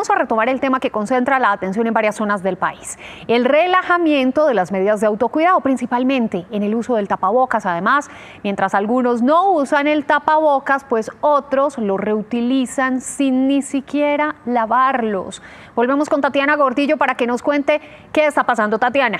Vamos a retomar el tema que concentra la atención en varias zonas del país. El relajamiento de las medidas de autocuidado, principalmente en el uso del tapabocas. Además, mientras algunos no usan el tapabocas, pues otros lo reutilizan sin ni siquiera lavarlos. Volvemos con Tatiana Gordillo para que nos cuente qué está pasando. Tatiana.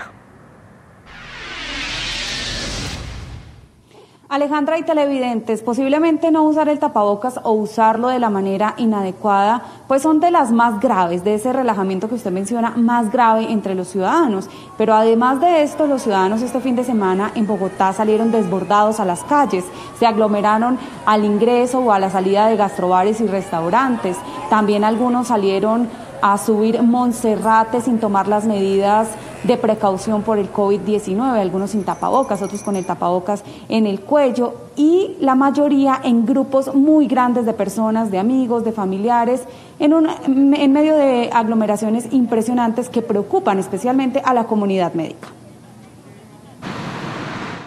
Alejandra y televidentes, posiblemente no usar el tapabocas o usarlo de la manera inadecuada, pues son de las más graves, de ese relajamiento que usted menciona, más grave entre los ciudadanos. Pero además de esto, los ciudadanos este fin de semana en Bogotá salieron desbordados a las calles, se aglomeraron al ingreso o a la salida de gastrobares y restaurantes. También algunos salieron a subir Monserrate sin tomar las medidas de precaución por el COVID-19, algunos sin tapabocas, otros con el tapabocas en el cuello, y la mayoría en grupos muy grandes de personas, de amigos, de familiares, en medio de aglomeraciones impresionantes que preocupan especialmente a la comunidad médica.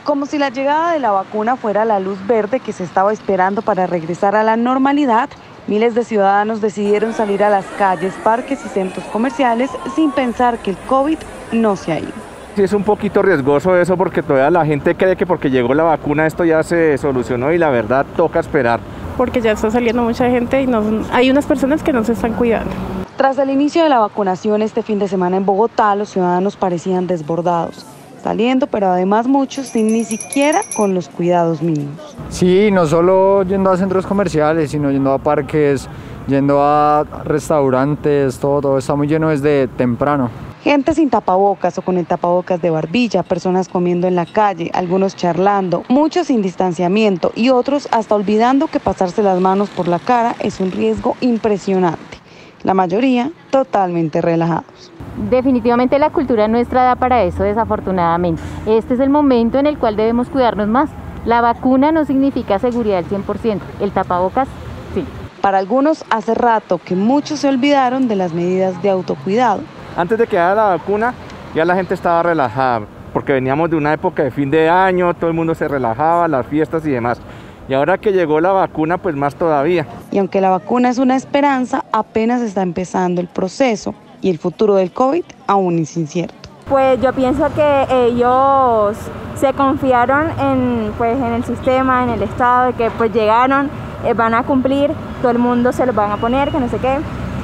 Como si la llegada de la vacuna fuera la luz verde que se estaba esperando para regresar a la normalidad, miles de ciudadanos decidieron salir a las calles, parques y centros comerciales sin pensar que el COVID no se ha ido. Sí, es un poquito riesgoso eso porque todavía la gente cree que porque llegó la vacuna esto ya se solucionó y la verdad toca esperar. Porque ya está saliendo mucha gente y hay unas personas que no se están cuidando. Tras el inicio de la vacunación este fin de semana en Bogotá, los ciudadanos parecían desbordados, saliendo, pero además muchos sin ni siquiera con los cuidados mínimos. Sí, no solo yendo a centros comerciales, sino yendo a parques, yendo a restaurantes, todo está muy lleno desde temprano. Gente sin tapabocas o con el tapabocas de barbilla, personas comiendo en la calle, algunos charlando, muchos sin distanciamiento y otros hasta olvidando que pasarse las manos por la cara es un riesgo impresionante. La mayoría totalmente relajados. Definitivamente la cultura nuestra da para eso, desafortunadamente. Este es el momento en el cual debemos cuidarnos más. La vacuna no significa seguridad al 100%, el tapabocas sí. Para algunos hace rato que muchos se olvidaron de las medidas de autocuidado. Antes de que haya la vacuna ya la gente estaba relajada porque veníamos de una época de fin de año, todo el mundo se relajaba, las fiestas y demás. Y ahora que llegó la vacuna, pues más todavía. Y aunque la vacuna es una esperanza, apenas está empezando el proceso y el futuro del COVID aún es incierto. Pues yo pienso que ellos se confiaron en el sistema, en el Estado, que pues llegaron, van a cumplir, todo el mundo se los van a poner, que no sé qué,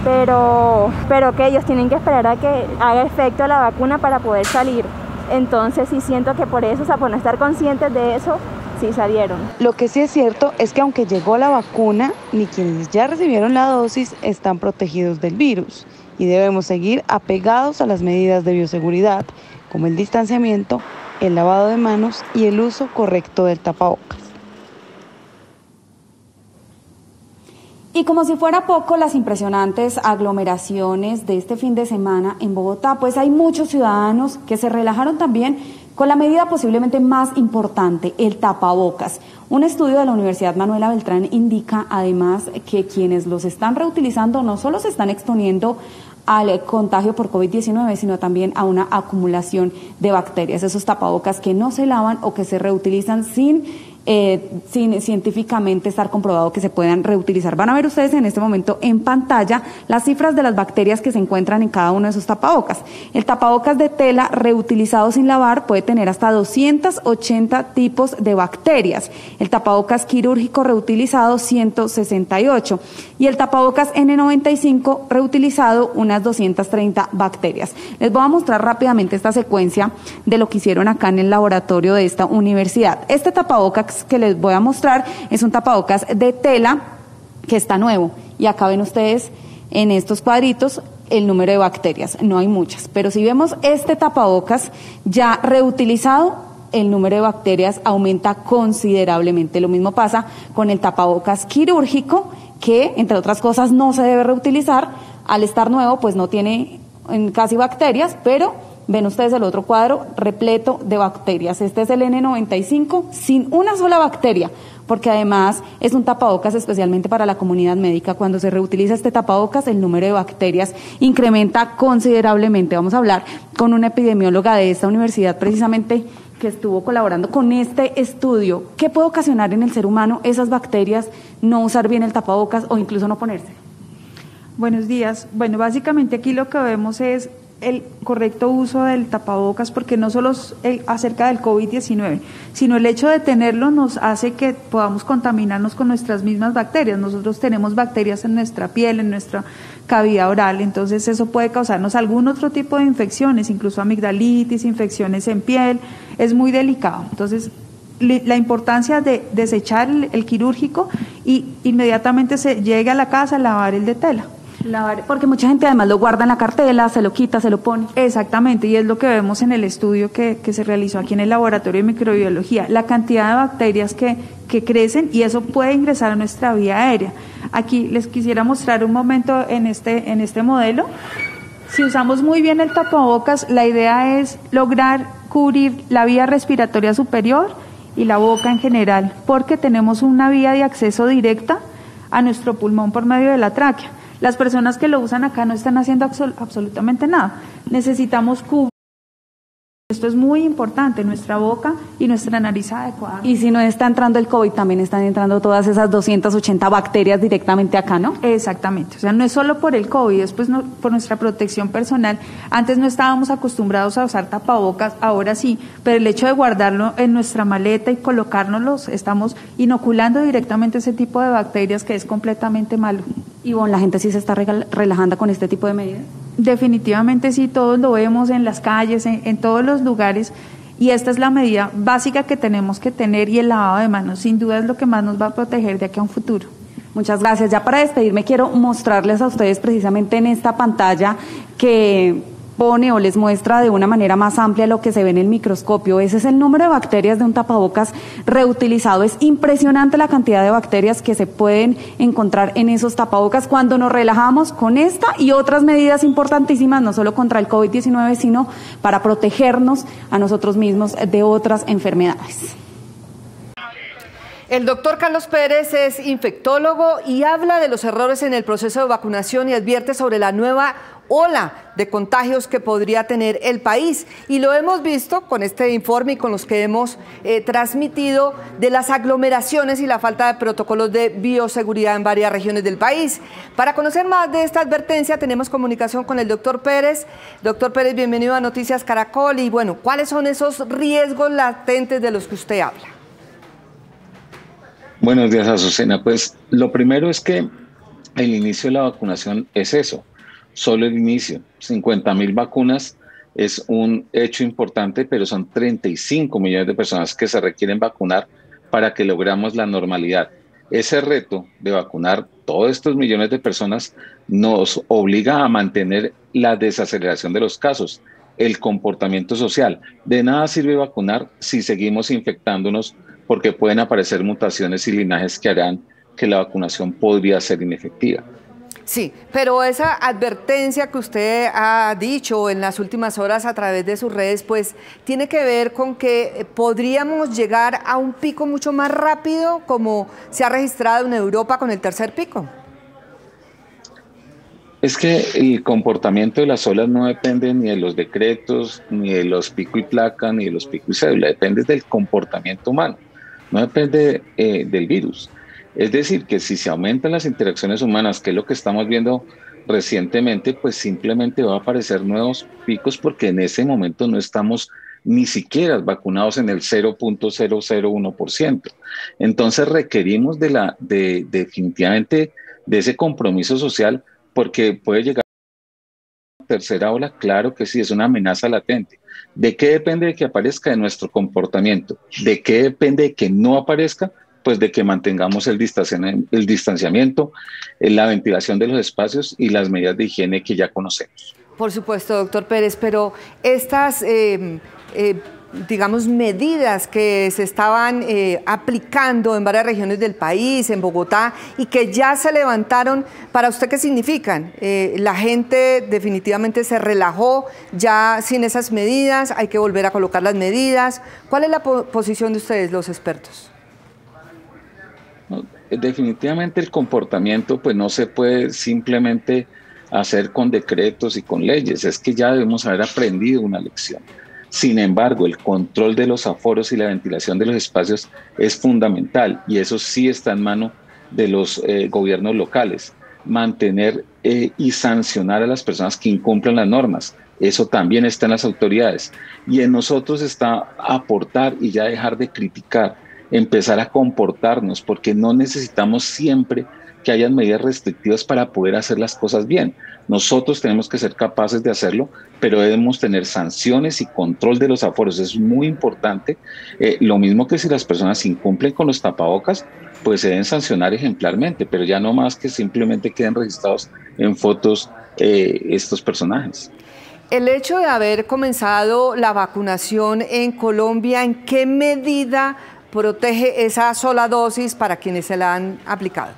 pero que ellos tienen que esperar a que haga efecto la vacuna para poder salir. Entonces sí siento que por eso, o sea, por no estar conscientes de eso, sí salieron. Lo que sí es cierto es que aunque llegó la vacuna, ni quienes ya recibieron la dosis están protegidos del virus y debemos seguir apegados a las medidas de bioseguridad, como el distanciamiento, el lavado de manos y el uso correcto del tapabocas. Y como si fuera poco las impresionantes aglomeraciones de este fin de semana en Bogotá, pues hay muchos ciudadanos que se relajaron también con la medida posiblemente más importante, el tapabocas. Un estudio de la Universidad Manuela Beltrán indica además que quienes los están reutilizando no solo se están exponiendo al contagio por COVID-19, sino también a una acumulación de bacterias. Esos tapabocas que no se lavan o que se reutilizan sin científicamente estar comprobado que se puedan reutilizar. Van a ver ustedes en este momento en pantalla las cifras de las bacterias que se encuentran en cada uno de esos tapabocas. El tapabocas de tela reutilizado sin lavar puede tener hasta 280 tipos de bacterias. El tapabocas quirúrgico reutilizado 168 y el tapabocas N95 reutilizado unas 230 bacterias. Les voy a mostrar rápidamente esta secuencia de lo que hicieron acá en el laboratorio de esta universidad. Este tapabocas que les voy a mostrar es un tapabocas de tela que está nuevo y acá ven ustedes en estos cuadritos el número de bacterias, no hay muchas, pero si vemos este tapabocas ya reutilizado, el número de bacterias aumenta considerablemente. Lo mismo pasa con el tapabocas quirúrgico, que entre otras cosas no se debe reutilizar, al estar nuevo pues no tiene casi bacterias, pero ven ustedes el otro cuadro repleto de bacterias. Este es el N95 sin una sola bacteria, porque además es un tapabocas especialmente para la comunidad médica. Cuando se reutiliza este tapabocas, el número de bacterias incrementa considerablemente. Vamos a hablar con una epidemióloga de esta universidad precisamente que estuvo colaborando con este estudio. ¿Qué puede ocasionar en el ser humano esas bacterias, no usar bien el tapabocas o incluso no ponerse? Buenos días. Bueno, básicamente aquí lo que vemos es el correcto uso del tapabocas, porque no solo es acerca del COVID-19, sino el hecho de tenerlo nos hace que podamos contaminarnos con nuestras mismas bacterias. Nosotros tenemos bacterias en nuestra piel, en nuestra cavidad oral, entonces eso puede causarnos algún otro tipo de infecciones, incluso amigdalitis, infecciones en piel, es muy delicado. Entonces, la importancia de desechar el quirúrgico y inmediatamente se llegue a la casa a lavar el de tela. Porque mucha gente además lo guarda en la cartela, se lo quita, se lo pone. Exactamente, y es lo que vemos en el estudio que se realizó aquí en el laboratorio de microbiología, la cantidad de bacterias que crecen, y eso puede ingresar a nuestra vía aérea. Aquí les quisiera mostrar un momento en este modelo. Si usamos muy bien el tapabocas, la idea es lograr cubrir la vía respiratoria superior y la boca en general, porque tenemos una vía de acceso directa a nuestro pulmón por medio de la tráquea. Las personas que lo usan acá no están haciendo absolutamente nada. Necesitamos cubrir. Esto es muy importante, nuestra boca y nuestra nariz adecuada. Y si no está entrando el COVID, también están entrando todas esas 280 bacterias directamente acá, ¿no? Exactamente, o sea, no es solo por el COVID, es pues por nuestra protección personal. Antes no estábamos acostumbrados a usar tapabocas, ahora sí, pero el hecho de guardarlo en nuestra maleta y colocárnoslos, estamos inoculando directamente ese tipo de bacterias que es completamente malo. Y bueno, la gente sí se está relajando con este tipo de medidas. Definitivamente sí, todos lo vemos en las calles, en todos los lugares, y esta es la medida básica que tenemos que tener, y el lavado de manos sin duda es lo que más nos va a proteger de aquí a un futuro. Muchas gracias. Ya para despedirme quiero mostrarles a ustedes precisamente en esta pantalla que pone o les muestra de una manera más amplia lo que se ve en el microscopio. Ese es el número de bacterias de un tapabocas reutilizado. Es impresionante la cantidad de bacterias que se pueden encontrar en esos tapabocas cuando nos relajamos con esta y otras medidas importantísimas, no solo contra el COVID-19, sino para protegernos a nosotros mismos de otras enfermedades. El doctor Carlos Pérez es infectólogo y habla de los errores en el proceso de vacunación y advierte sobre la nueva ola de contagios que podría tener el país. Y lo hemos visto con este informe y con los que hemos transmitido de las aglomeraciones y la falta de protocolos de bioseguridad en varias regiones del país. Para conocer más de esta advertencia tenemos comunicación con el doctor Pérez. Doctor Pérez, bienvenido a Noticias Caracol. Y bueno, ¿cuáles son esos riesgos latentes de los que usted habla? Buenos días, Azucena. Pues lo primero es que el inicio de la vacunación es eso, solo el inicio. 50.000 vacunas es un hecho importante, pero son 35 millones de personas que se requieren vacunar para que logremos la normalidad. Ese reto de vacunar todos estos millones de personas nos obliga a mantener la desaceleración de los casos, el comportamiento social. De nada sirve vacunar si seguimos infectándonos, porque pueden aparecer mutaciones y linajes que harán que la vacunación podría ser inefectiva. Sí, pero esa advertencia que usted ha dicho en las últimas horas a través de sus redes, pues tiene que ver con que podríamos llegar a un pico mucho más rápido, como se ha registrado en Europa con el tercer pico. Es que el comportamiento de las olas no depende ni de los decretos, ni de los pico y placa, ni de los pico y cédula, depende del comportamiento humano. No depende del virus. Es decir, que si se aumentan las interacciones humanas, que es lo que estamos viendo recientemente, pues simplemente va a aparecer nuevos picos, porque en ese momento no estamos ni siquiera vacunados en el 0.001%. Entonces requerimos definitivamente de ese compromiso social, porque puede llegar a una tercera ola. Claro que sí, es una amenaza latente. ¿De qué depende de que aparezca? De nuestro comportamiento. ¿De qué depende de que no aparezca? Pues de que mantengamos el distanciamiento, la ventilación de los espacios y las medidas de higiene que ya conocemos. Por supuesto, doctor Pérez, pero estas digamos, medidas que se estaban aplicando en varias regiones del país, en Bogotá, y que ya se levantaron, ¿para usted qué significan? La gente definitivamente se relajó ya sin esas medidas, hay que volver a colocar las medidas. ¿Cuál es la posición de ustedes, los expertos? Definitivamente el comportamiento pues no se puede simplemente hacer con decretos y con leyes, es que ya debemos haber aprendido una lección. Sin embargo, el control de los aforos y la ventilación de los espacios es fundamental, y eso sí está en mano de los gobiernos locales. mantener y sancionar a las personas que incumplan las normas. Eso también está en las autoridades. Y en nosotros está aportar y ya dejar de criticar, empezar a comportarnos, porque no necesitamos siempre que hayan medidas restrictivas para poder hacer las cosas bien. Nosotros tenemos que ser capaces de hacerlo, pero debemos tener sanciones y control de los aforos. Es muy importante. Lo mismo que si las personas incumplen con los tapabocas, pues se deben sancionar ejemplarmente, pero ya no más que simplemente queden registrados en fotos estos personajes. El hecho de haber comenzado la vacunación en Colombia, ¿en qué medida protege esa sola dosis para quienes se la han aplicado?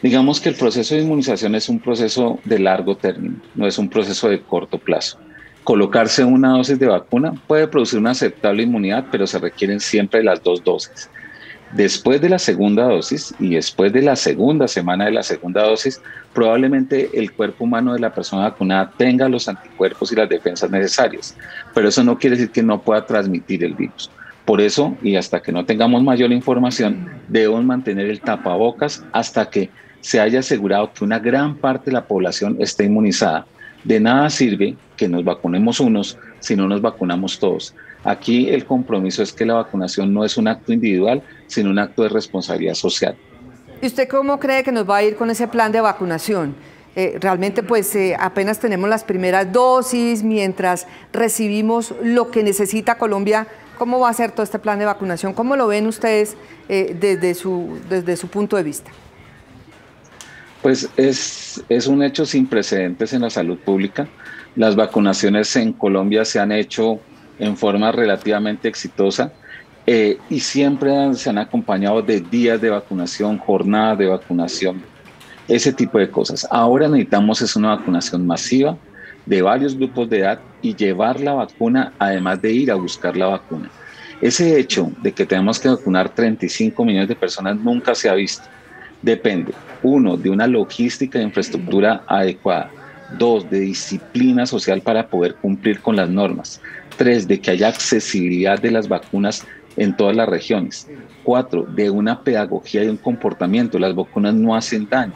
Digamos que el proceso de inmunización es un proceso de largo término, no es un proceso de corto plazo. Colocarse una dosis de vacuna puede producir una aceptable inmunidad, pero se requieren siempre las 2 dosis. Después de la segunda dosis y después de la segunda semana de la segunda dosis, probablemente el cuerpo humano de la persona vacunada tenga los anticuerpos y las defensas necesarias, pero eso no quiere decir que no pueda transmitir el virus. Por eso, y hasta que no tengamos mayor información, debemos mantener el tapabocas hasta que se haya asegurado que una gran parte de la población esté inmunizada. De nada sirve que nos vacunemos unos si no nos vacunamos todos. Aquí el compromiso es que la vacunación no es un acto individual, sino un acto de responsabilidad social. ¿Y usted cómo cree que nos va a ir con ese plan de vacunación? Realmente pues apenas tenemos las primeras dosis, mientras recibimos lo que necesita Colombia. ¿Cómo va a ser todo este plan de vacunación? ¿Cómo lo ven ustedes desde su punto de vista? Pues es un hecho sin precedentes en la salud pública. Las vacunaciones en Colombia se han hecho en forma relativamente exitosa y siempre se han acompañado de días de vacunación, jornadas de vacunación, ese tipo de cosas. Ahora necesitamos es una vacunación masiva de varios grupos de edad y llevar la vacuna, además de ir a buscar la vacuna. Ese hecho de que tenemos que vacunar 35 millones de personas nunca se ha visto. Depende, 1, de una logística de infraestructura adecuada, 2, de disciplina social para poder cumplir con las normas, 3, de que haya accesibilidad de las vacunas en todas las regiones, 4, de una pedagogía y un comportamiento. Las vacunas no hacen daño.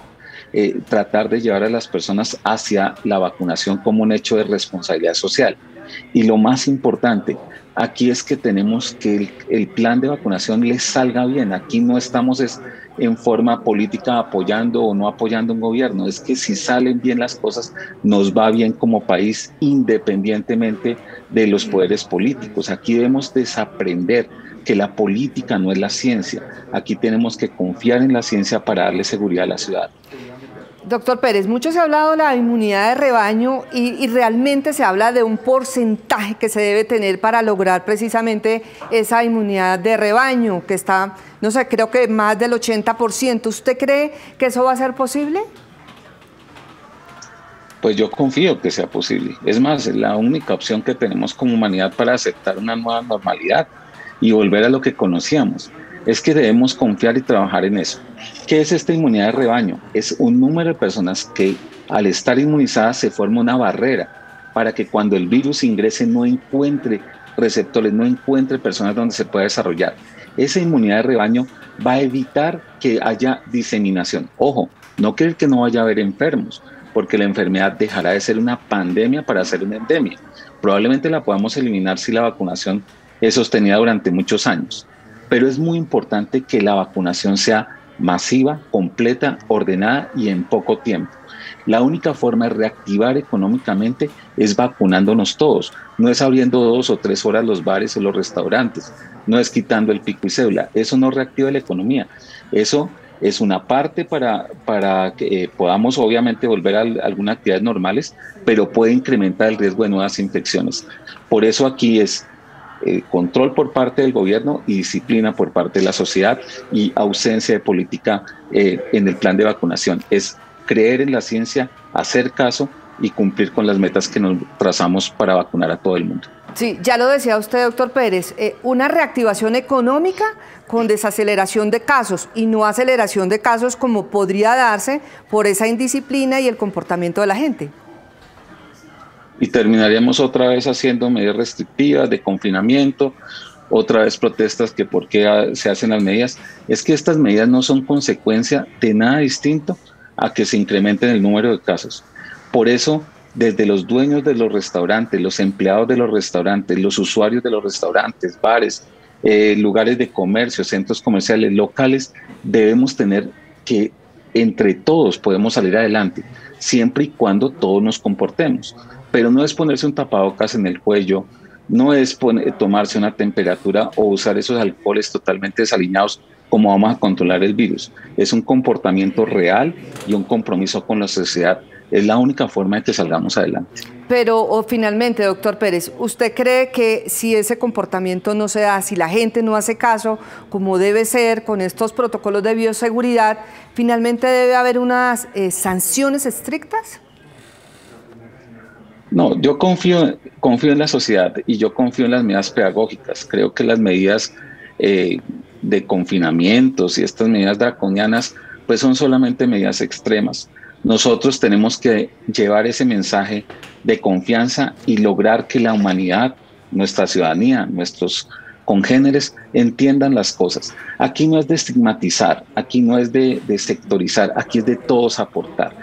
Tratar de llevar a las personas hacia la vacunación como un hecho de responsabilidad social. Y lo más importante, aquí es que tenemos que el plan de vacunación les salga bien. Aquí no estamos en forma política apoyando o no apoyando un gobierno. Es que si salen bien las cosas, nos va bien como país, independientemente de los poderes políticos. Aquí debemos desaprender que la política no es la ciencia. Aquí tenemos que confiar en la ciencia para darle seguridad a la ciudad. Doctor Pérez, mucho se ha hablado de la inmunidad de rebaño y realmente se habla de un porcentaje que se debe tener para lograr precisamente esa inmunidad de rebaño, que está, no sé, creo que más del 80%. ¿Usted cree que eso va a ser posible? Pues yo confío que sea posible. Es más, es la única opción que tenemos como humanidad para aceptar una nueva normalidad y volver a lo que conocíamos. Es que debemos confiar y trabajar en eso. ¿Qué es esta inmunidad de rebaño? Es un número de personas que al estar inmunizadas se forma una barrera para que cuando el virus ingrese no encuentre receptores, no encuentre personas donde se pueda desarrollar. Esa inmunidad de rebaño va a evitar que haya diseminación. Ojo, no creer que no vaya a haber enfermos, porque la enfermedad dejará de ser una pandemia para ser una endemia. Probablemente la podamos eliminar si la vacunación es sostenida durante muchos años. Pero es muy importante que la vacunación sea masiva, completa, ordenada y en poco tiempo. La única forma de reactivar económicamente es vacunándonos todos. No es abriendo 2 o 3 horas los bares o los restaurantes. No es quitando el pico y cédula. Eso no reactiva la economía. Eso es una parte para que podamos obviamente volver a algunas actividades normales, pero puede incrementar el riesgo de nuevas infecciones. Por eso aquí es control por parte del gobierno y disciplina por parte de la sociedad y ausencia de política en el plan de vacunación. Es creer en la ciencia, hacer caso y cumplir con las metas que nos trazamos para vacunar a todo el mundo. Sí, ya lo decía usted, doctor Pérez, una reactivación económica con desaceleración de casos y no aceleración de casos como podría darse por esa indisciplina y el comportamiento de la gente. Y terminaríamos otra vez haciendo medidas restrictivas de confinamiento, otra vez protestas que por qué se hacen las medidas. Es que estas medidas no son consecuencia de nada distinto a que se incrementen el número de casos. Por eso, desde los dueños de los restaurantes, los empleados de los restaurantes, los usuarios de los restaurantes, bares, lugares de comercio, centros comerciales, locales, debemos tener que entre todos podemos salir adelante, siempre y cuando todos nos comportemos. Pero no es ponerse un tapabocas en el cuello, no es tomarse una temperatura o usar esos alcoholes totalmente desaliñados como vamos a controlar el virus. Es un comportamiento real y un compromiso con la sociedad. Es la única forma de que salgamos adelante. Pero finalmente, doctor Pérez, ¿usted cree que si ese comportamiento no se da, si la gente no hace caso como debe ser con estos protocolos de bioseguridad, finalmente debe haber unas sanciones estrictas? No, yo confío en la sociedad y yo confío en las medidas pedagógicas. Creo que las medidas de confinamientos y estas medidas draconianas pues son solamente medidas extremas. Nosotros tenemos que llevar ese mensaje de confianza y lograr que la humanidad, nuestra ciudadanía, nuestros congéneres entiendan las cosas. Aquí no es de estigmatizar, aquí no es de sectorizar, aquí es de todos aportar.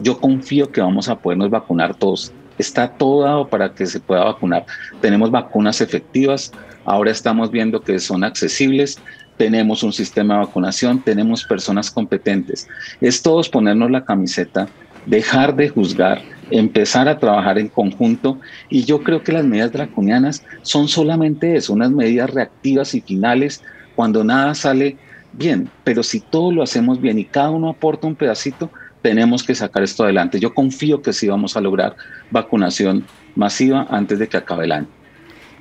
Yo confío que vamos a podernos vacunar todos. Está todo dado para que se pueda vacunar. Tenemos vacunas efectivas, ahora estamos viendo que son accesibles, tenemos un sistema de vacunación, tenemos personas competentes. Es todos ponernos la camiseta, dejar de juzgar, empezar a trabajar en conjunto, y yo creo que las medidas draconianas son solamente eso, unas medidas reactivas y finales cuando nada sale bien, pero si todos lo hacemos bien y cada uno aporta un pedacito, tenemos que sacar esto adelante. Yo confío que sí vamos a lograr vacunación masiva antes de que acabe el año.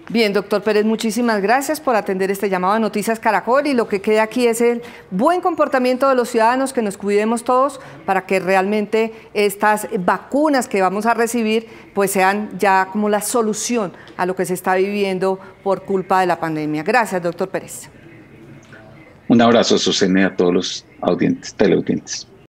Bien, doctor Pérez, muchísimas gracias por atender este llamado a Noticias Caracol, y lo que queda aquí es el buen comportamiento de los ciudadanos, que nos cuidemos todos para que realmente estas vacunas que vamos a recibir pues sean ya como la solución a lo que se está viviendo por culpa de la pandemia. Gracias, doctor Pérez. Un abrazo, Susana, a todos los teleaudientes.